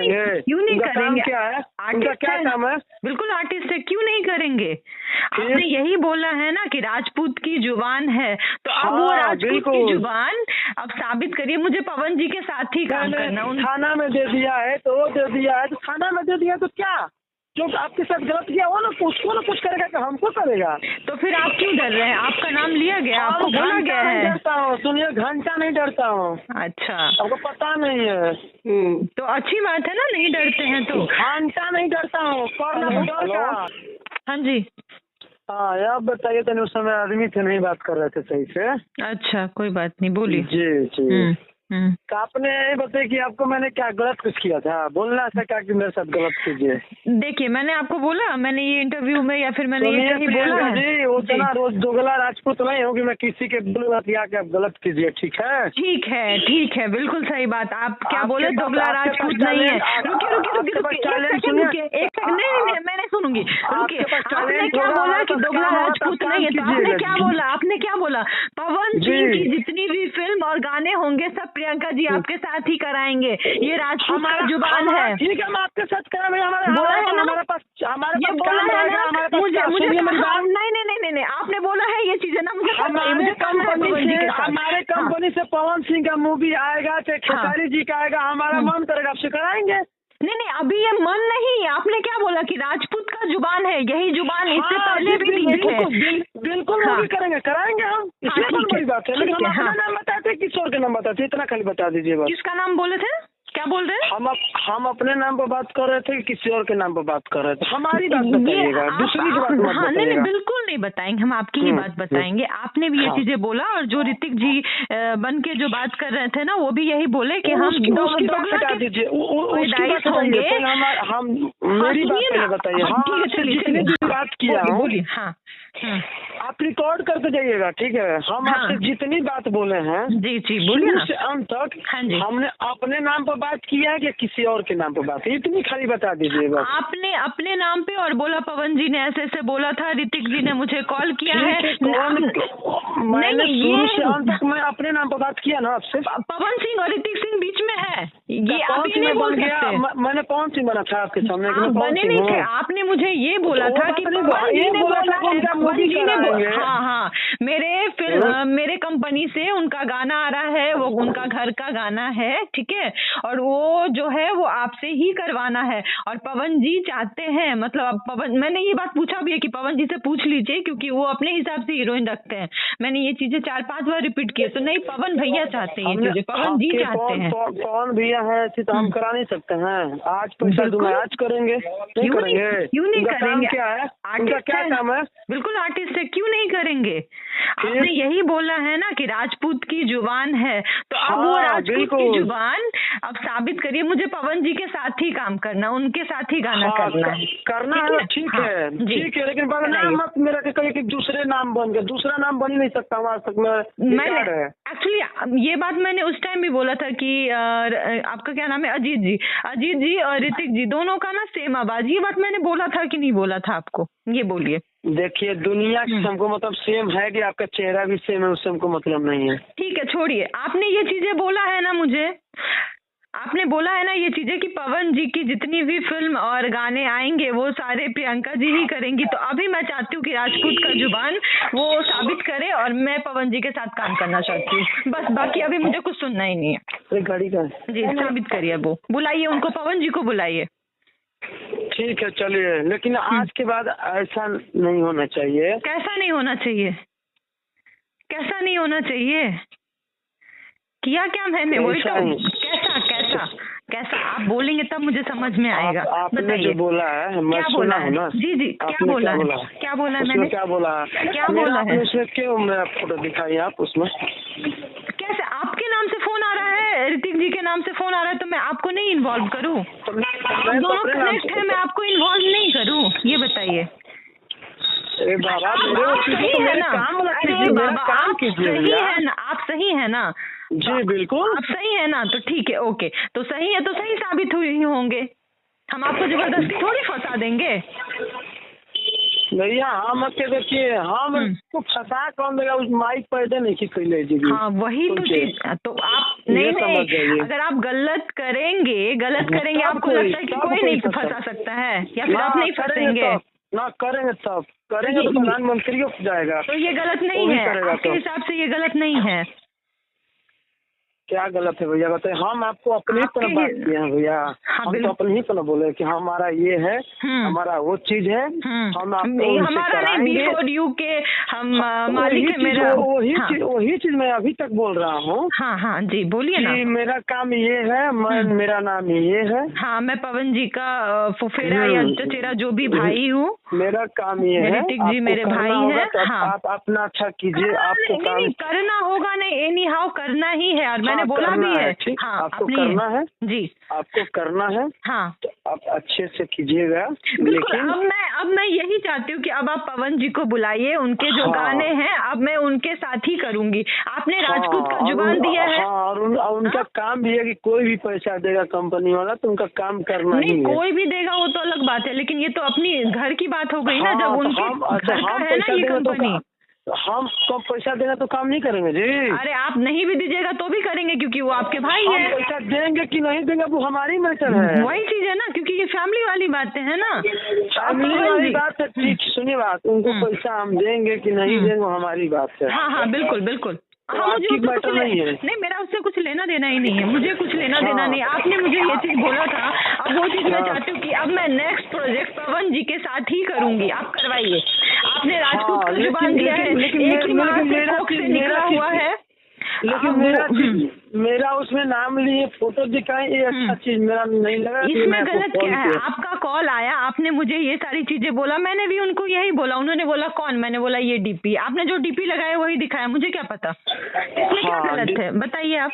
करेंगे? क्यों नहीं उनका काम करेंगे? क्या है? उनका क्या काम है? बिल्कुल आर्टिस्ट है, क्यों नहीं करेंगे? आपने यही बोला है ना कि राजपूत की जुबान है, तो अब वो हाँ, राजपूत की बिल्कुल। जुबान अब साबित करिए। मुझे पवन जी के साथ ही काम करना। थाना में दे दिया है तो वो दे दिया है, तो थाना में दे दिया तो क्या? जो आपके साथ गलत किया वो ना उसको ना कुछ करेगा कि हमको करेगा? तो फिर आप क्यों डर रहे हैं? आपका नाम लिया गया, आपको बोला गया नहीं है। डरता हूँ, सुनिए, घंटा नहीं डरता हूँ। अच्छा, आपको पता नहीं है। तो अच्छी बात है ना, नहीं डरते हैं तो। घंटा नहीं डरता हूँ, हाँ जी। हाँ, आप बताइए। तो उस समय आदमी थे, नहीं बात कर रहे थे सही से। अच्छा, कोई बात नहीं, बोलिए। जी जी। हम्म। तो आपने ये बताया कि आपको मैंने क्या गलत कुछ किया था? बोलना था क्या कि मेरे साथ गलत कीजिए? देखिए, मैंने आपको बोला, मैंने ये इंटरव्यू में या फिर मैंने ये कहीं बोला है जी, वो जना रोज दोगला राजपूत नहीं होगी, मैं किसी के बोलूंगा कि आके आप गलत कीजिए, ठीक है? ठीक है, ठीक है, बिल्कुल सही बात। आप क्या बोले? दोगला राजपूत नहीं है। रुकिए रुकिए रुकिए, एक सेकंड, नहीं, मैं नहीं सुनूंगी। रुकिए, आपने क्या बोला कि दोगला राजपूत नहीं है? तो आपने क्या बोला? आपने क्या बोला? पवन सिंह की जितनी भी फिल्म और गाने होंगे सब प्रियंका जी आपके साथ ही कराएंगे। ये राजपूत का जुबान है। ठीक है, हम आपके साथ कराएंगे। बोला है ना, हमारे पास ये बोला है ना। मुझे नहीं, आपने बोला है ये चीजें ना, मुझे हमारे कंपनी से पवन सिंह का मूवी आएगा, चाहे खेसारी जी का आएगा, हमारा मन करेगा आपसे कराएंगे। नहीं, अभी ये मन नहीं। आपने क्या बोला कि राजपूत का जुबान है, यही जुबान इससे पहले भी नहीं है। बिल्कुल मूवी करेंगे, कराएंगे हम, इसमें बहुत बड़ी बात है। लेकिन हम अपना नाम बताते हैं, किशोर के नाम बताते हैं, इतना खाली बता दीजिए बस। किसका नाम बोले थे? क्या बोल रहे हैं? हम अपने नाम पर बात कर रहे थे कि किसी और के नाम पर बात कर रहे थे? हमारी बात बताइएगा, दूसरी की बात मत बताइएगा। नहीं, बिल्कुल नहीं बताएंगे, हम आपकी ही बात बताएंगे। आपने भी ये चीजें बोला, और जो ऋतिक जी बन के जो बात कर रहे थे ना, वो भी यही बोले कि हम उसकी बात हटा दीजिए, उसकी बात होंगे। हम मेरी बात पहले बताइए। हाँ, जितनी भी बात किया बोलिए। हाँ, आप रिकॉर्ड करके जाइएगा, ठीक है? हम आपसे जितनी बात बोले हैं, जी बोलिए ना, से अंत तक, हाँ जी, हमने अपने नाम पर बात किया है कि किसी और के नाम पर बात है? इतनी खाली बता दीजिए बस। आपने अपने नाम पे और बोला पवन जी ने ऐसे बोला था, ऋतिक जी ने मुझे कॉल किया है। मैंने शुरू से अंत तक मैं अपने नाम पर बात किया ना आपसे। पवन सिंह और ऋतिक सिंह बीच में है ये, कौन सी मैं बन गया? मैंने कौन सी बना था आपके सामने? बने नहीं थे। आपने मुझे ये बोला था कि हाँ, मेरे कंपनी से उनका गाना आ रहा है, वो उनका घर का गाना है, ठीक है, और वो जो है वो आपसे ही करवाना है। और पवन जी चाहते हैं, मतलब पवन, मैंने ये बात पूछा भी है कि पवन जी से पूछ लीजिए, क्योंकि वो अपने हिसाब से हीरोइन रखते हैं। मैंने ये चीजें 4-5 बार रिपीट किए, तो नहीं, पवन भैया चाहते हैं ये चीजें, पवन जी चाहते हैं। कौन भैया है ऐसे तो हम करा नहीं सकते हैं। आज पैसा दूंगा, आज करेंगे, नहीं करेंगे? क्यों नहीं करेंगे? क्या है? उनका क्या काम है? बिल्कुल आर्टिस्ट है, क्यों नहीं करेंगे? आपने यही बोला है ना कि राजपूत की जुबान है, तो अब वो राजपूत की जुबान अब साबित करिए। मुझे पवन जी के साथ ही काम करना, उनके साथ ही गाना करना है। ठीक है, लेकिन बदनाम मत मेरा के कहीं दूसरे नाम बन गया। दूसरा नाम बन ही नहीं सकता हूँ आज तक मैं। एक्चुअली ये बात मैंने उस टाइम भी बोला था कि आपका क्या नाम है, अजीत जी और ऋतिक जी दोनों का ना सेम आवाज। ये बात मैंने बोला था कि नहीं बोला था आपको? ये बोलिए। देखिए, दुनिया की हमको मतलब सेम है कि आपका चेहरा भी सेम है, उससे हमको मतलब नहीं है। ठीक है, छोड़िए। आपने ये चीजें बोला है ना, मुझे आपने बोला है ना ये चीजें कि पवन जी की जितनी भी फिल्म और गाने आएंगे वो सारे प्रियंका जी ही करेंगी। तो अभी मैं चाहती हूँ कि राजपूत का जुबान वो साबित करे, और मैं पवन जी के साथ काम करना चाहती हूँ, बस। बाकी अभी मुझे कुछ सुनना ही नहीं है। गाड़ी का जी, साबित करिए, वो बुलाइए उनको, पवन जी को बुलाइए। ठीक है, चलिए, लेकिन आज के बाद ऐसा नहीं होना चाहिए। कैसा नहीं होना चाहिए? कैसा नहीं होना चाहिए? किया क्या मैंने? वही तो। कैसा आप बोलेंगे तब मुझे समझ में आएगा। आपने जो बोला है मैं सुना हूँ ना। जी, क्या बोला है मैंने? क्या बोला है उसमें? क्यों मेरा फोटो दिखाइए आप उसमें? कैसे आपके नाम से फोन आ रहा है, ऋतिक जी के नाम से फोन आ रहा है, तो मैं आपको नहीं इन्वॉल्व करूँ? दोनों कनेक्ट है, मैं आपको इन्वॉल्व नहीं करूँ? ये बताइए। सही है ना? आप सही है ना? जी बिल्कुल, आप सही है ना? तो ठीक है, ओके। तो सही है तो सही साबित हुई होंगे। हम आपको जबरदस्ती थोड़ी फंसा देंगे। भैया हम के देखिए हम को फंसा कौन देगा, उस माइक पैदे नहीं कैले जी। हाँ वही तो चीज, तो आप नहीं अगर आप गलत करेंगे आपको लगता है कि कोई नहीं फंसा सकता है, या फिर आप नहीं फंसेंगे? ना करेंगे तब करेंगे तो प्रधानमंत्री को जाएगा, तो ये गलत नहीं है आपके हिसाब से? ये गलत नहीं है? क्या गलत है भैया बताइए? हम आपको अपने ही तरफ बात किए हैं भैया। हम तो अपने ही तरफ बोले कि हमारा ये है, हमारा वो चीज है, हम आपको हमारा नहीं बिफोर यू के हम मालिक है मेरा। वही चीज मैं अभी तक बोल रहा हूँ। हाँ हाँ जी बोलिए ना। मेरा काम ये है, मेरा नाम ये है। हाँ मैं पवन जी का फुफेरा या चचेरा जो भी भाई हूँ। मेरा काम ये है, ऋतिक जी मेरे भाई हैं। हाँ आप अपना अच्छा कीजिए। आपको काम करना होगा, नहीं एनी हाउ करना ही है, और मैंने बोला भी है। हाँ आपको करना है जी, आपको करना है। हाँ तो आप अच्छे से कीजिएगा। लेकिन अब मैं यही चाहती हूँ कि अब आप पवन जी को बुलाइए, उनके जो गाने हैं अब मैं उनके साथ ही करूंगी। आपने राजपूत का जुबान दिया है। और उनका काम भी है कि कोई भी पैसा देगा कंपनी वाला तो उनका काम करना नहीं, कोई भी देगा वो तो अलग बात है, लेकिन ये तो अपनी घर की बात हो गई ना। जब उनके घर का है ना ये कंपनी, हम कम पैसा देना तो काम नहीं करेंगे जी। अरे आप नहीं भी दीजिएगा तो भी करेंगे, क्योंकि वो आपके भाई है। पैसा देंगे कि नहीं देंगे वो हमारी मैटर है। वही चीज है ना, क्योंकि ये फैमिली वाली बातें है ना। फैमिली वाली बात है। ठीक सुनिए बात, उनको पैसा हम देंगे कि नहीं देंगे वो हमारी बात है। हाँ हाँ बिल्कुल बिल्कुल। हाँ मुझे मैटर नहीं है। नहीं, मेरा उससे कुछ लेना देना ही नहीं है, मुझे कुछ लेना देना नहीं। आपने मुझे ये चीज बोला था, अब वो चीज मैं चाहती हूँ कि अब मैं नेक्स्ट प्रोजेक्ट पवन जी के साथ ही करूंगी। आप करवाइए। आपने राजपूत का जुबान दिया है, एक ही माँ से निकला हुआ है। लेकिन मेरा उसमें नाम लिए फोटो दिखाएं, ये अच्छा चीज मेरा नहीं लगा। इसमें गलत क्या है? आपका कॉल आया, आपने मुझे ये सारी चीजें बोला, मैंने भी उनको यही बोला। उन्होंने बोला कौन? मैंने बोला ये डीपी। आपने जो डीपी लगाया वही दिखाया, मुझे क्या पता इसमें क्या गलत है? बताइए आप।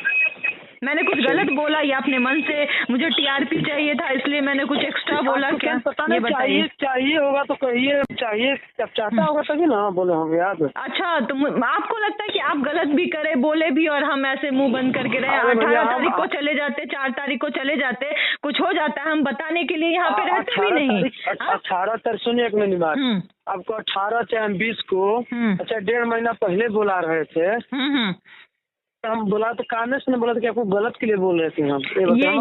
मैंने कुछ गलत बोला या अपने मन से मुझे टीआरपी चाहिए था इसलिए मैंने कुछ एक्स्ट्रा बोला? क्या ये बताइए। चाहिए होगा तो कहिए, चाहिए जब चाहता होगा तभी ना बोले होंगे आप। अच्छा तो आपको लगता है कि आप गलत भी करे, बोले भी, और हम ऐसे मुंह बंद करके रहे? 18 तारीख को चले जाते, 4 तारीख को चले जाते, कुछ हो जाता है, हम बताने के लिए यहाँ पे रहते भी नहीं। 18 तारीख सुनिए एक मिनट बात, आपको 18 चाहे 20 को, अच्छा 1.5 महीना पहले बुला रहे थे। हम बोला तो कानून से बोला था कि आपको गलत के लिए बोल रहे थे। हम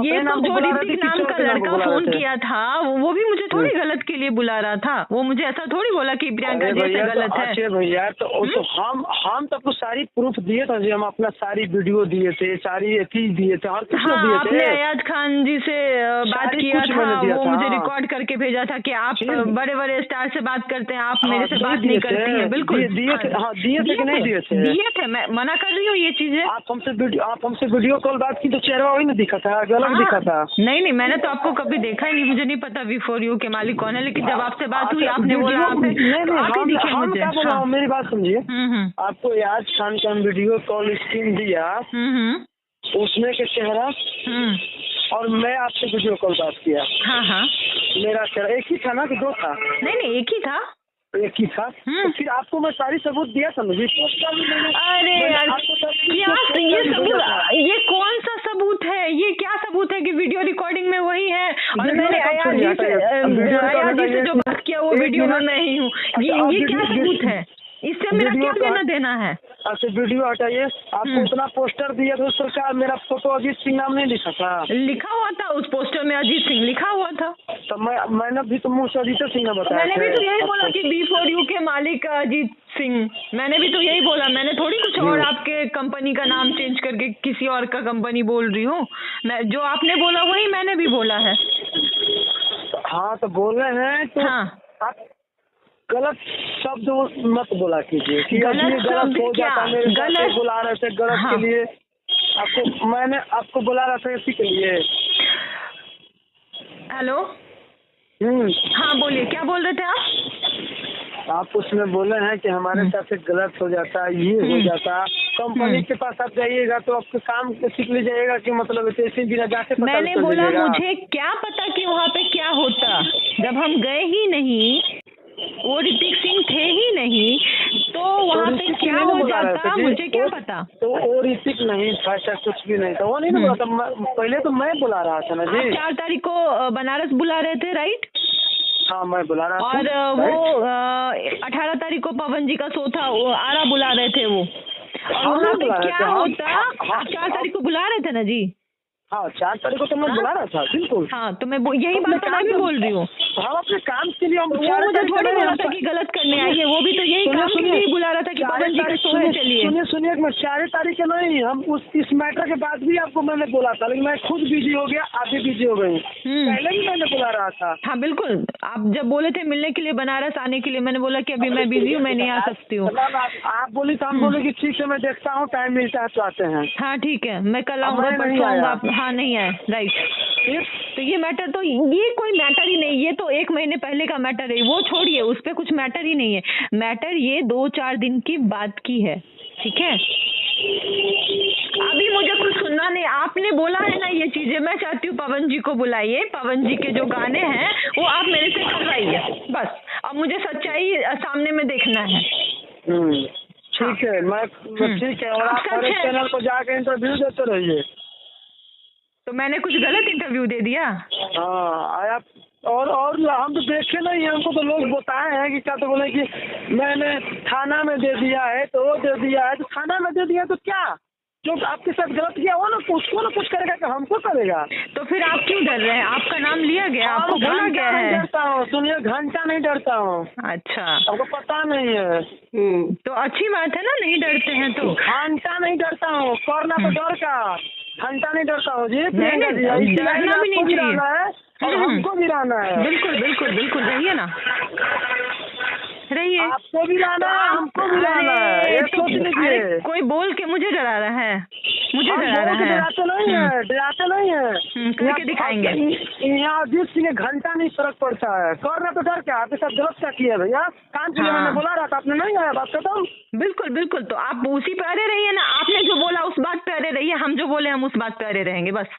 ये तो जो ऋतिक नाम का लड़का फोन किया था वो भी मुझे थोड़ी गलत के लिए बुला रहा था। वो मुझे ऐसा थोड़ी बोला कि प्रियंका जैसे गलत है। अच्छे भैया तो हम तो आपको सारी प्रूफ दिए थे जी। हम अपना सारी वीडियो दिए थे, सारी चीज दिए थे। और हाँ, आपने अयाज खान जी से बात किया था, वो मुझे रिकॉर्ड करके भेजा था कि आप बड़े बड़े स्टार से बात करते हैं, आप मेरे से बात नहीं करती हैं। बिल्कुल दिए थे कि नहीं दिए थे? दिए थे, मैं मना कर रही हूँ ये चीजें। आप हमसे वीडियो कॉल बात की तो चेहरा वही ना दिखा था, अलग दिखा था। नहीं मैंने तो आपको कभी देखा ही नहीं, मुझे नहीं पता बिफोर यू के मालिक कौन है। लेकिन जब आपसे बात हुई आपने बोला आप ही दिखे मुझे। मेरी बात समझिए, आपको अयाज खान का वीडियो कॉल स्क्रीन दिया, उसमें के चेहरा और मैं आपसे वीडियो कॉल बात किया। हाँ मेरा चेहरा एक ही था ना कि दो था? नहीं एक ही था। एक ही था। तो फिर आपको मैं सारी सबूत दिया था मुझे। अरे यार ये सबूत, ये कौन सा सबूत है? ये क्या सबूत है कि वीडियो रिकॉर्डिंग में वही है और मैंने अयाज जी से जो बात किया वो वीडियो में मैं ही हूँ? ये क्या सबूत है? इससे मेरा क्या लेना देना है? अच्छा वीडियो हटाइए। आपको उतना पोस्टर दिया था उस सरकार, मेरा फोटो अजीत सिंह नाम नहीं लिखा था? लिखा हुआ था उस पोस्टर में, अजीत सिंह लिखा हुआ था। तो मैंने भी तो मुँह से अजीत सिंह ने बताया। मैंने भी तो यही बोला कि B4U के मालिक अजीत सिंह, मैंने भी तो यही बोला। मैंने थोड़ी कुछ और आपके कंपनी का नाम चेंज करके किसी और का कंपनी बोल रही हूँ। मैं जो आपने बोला वही मैंने भी बोला है। हाँ तो बोल रहे हैं तो आप गलत शब्द मत बोला कीजिए कि गलत हो जाता। मेरे गलत बुला रहे थे गलत के लिए आपको, मैंने आपको बुला रहा था इसी के लिए। हेलो हाँ बोलिए, क्या बोल रहे थे आप? उसमें बोले हैं कि हमारे साथ गलत हो जाता, ये हो जाता। कंपनी के पास आप जाइएगा तो आपके काम सीख ले जाएगा कि मतलब ऐसे बिना जाके मैंने बोला मुझे क्या पता कि वहाँ पे क्या होता, जब हम गए ही नहीं, वो ऋतिक सिंह थे ही नहीं, तो वहाँ पे क्या हो जाता मुझे क्या पता। तो वो ऋतिक नहीं था, ऐसा कुछ भी नहीं था। वो नहीं बोला था, पहले तो मैं बुला रहा था ना जी। 4 तारीख को बनारस बुला रहे थे राइट? हाँ मैं बुला रहा और वो 18 तारीख को पवन जी का शो था, वो आरा बुला रहे थे वो, और वहाँ पे क्या होता, आप 4 तारीख को बुला रहे थे ना जी? हाँ 4 तारीख को तो मैं बुला रहा था, बिल्कुल। हाँ तो मैं यही बात तो मैं भी बोल रही हूँ। हम अपने काम के लिए, हम वो मुझे थोड़ी बोला था कि गलत करने आई है, वो भी तो यही काम के लिए बुला रहा था कि पवन जी का शो है, चलिए। सुनिए मैं 4 तारीख के नहीं, हम इस मैटर के बाद भी आपको मैंने बोला था, लेकिन मैं खुद बिजी हो गया, आप भी बिजी हो गई। पहले भी मैंने बुला रहा था। हाँ बिल्कुल, आप जब बोले थे मिलने के लिए बनारस आने के लिए, मैंने बोला कि अभी मैं बिजी हूँ, मैं नहीं आ सकती हूँ। आप बोली तो हम बोले कि ठीक है मैं देखता हूँ, टाइम मिलता है तो आते हैं। हाँ ठीक है, मैं कल आऊँगा, परसों आऊँगा। हाँ नहीं आए, राइट। तो ये मैटर तो, ये कोई मैटर ही नहीं, ये तो 1 महीने पहले का मैटर है, वो छोड़िए, उस पर कुछ मैटर ही नहीं है। मैटर ये 2-4 दिन की बात की है, ठीक है? अभी मुझे कुछ सुनना नहीं, आपने बोला है ना ये चीजें, मैं चाहती हूँ पवन जी को बुलाइए, पवन जी के जो गाने हैं वो आप मेरे से करवाइए, बस। अब मुझे सच्चाई सामने में देखना है। ठीक है, मैं ठीक है। और आप हमारे चैनल को जाके इंटरव्यू देते रहिए। तो मैंने कुछ गलत इंटरव्यू दे दिया? हाँ आप, और हम तो देखे नहीं, हमको तो लोग बताए हैं कि क्या, तो बोले कि मैंने थाना में दे दिया है, तो वो दे दिया है, तो थाना में दे दिया तो क्या, जो आपके साथ गलत किया वो ना उसको ना कुछ करेगा कि हमको करेगा? तो फिर आप क्यों डर रहे हैं? आपका नाम लिया गया, आपको बोला गया है। नहीं डरता हूँ, सुनिए, घंटा नहीं डरता हूँ। अच्छा, आपको पता नहीं है। तो अच्छी बात है ना, नहीं डरते हैं तो। घंटा नहीं डरता हूँ, करना तो डर का, घंटा नहीं डरता हूँ जी। डरना भी नहीं चाहिए, और हमको भी रहना है। बिल्कुल बिल्कुल बिल्कुल, रहिए ना, रहिए। आपको भी लाना है, हमको भी लाना है, ये सोच लीजिए। कोई बोल के मुझे डरा रहा है, मुझे डरा रहा है। डराते नहीं है, डराते नहीं है। करके दिखाएंगे। यहाँ अजीत सिंह घंटा नहीं फर्क पड़ता है, करना तो डर क्या, आपके साथ गलत क्या किया भैया? काम के लिए मैंने बोला रहा था, आपने नहीं आया, बात खत्म। बिल्कुल बिल्कुल, तो आप उसी पे अड़े रहिए ना, आपने जो बोला उस बात पे अड़े रहिए, हम जो बोले हम उस बात पे अड़े रहेंगे, बस।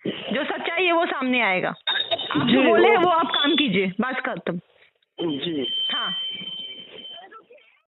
जो सच्चाई है वो सामने आएगा, आप जो बोले हैं वो आप काम कीजिए, बस खत्म। जी।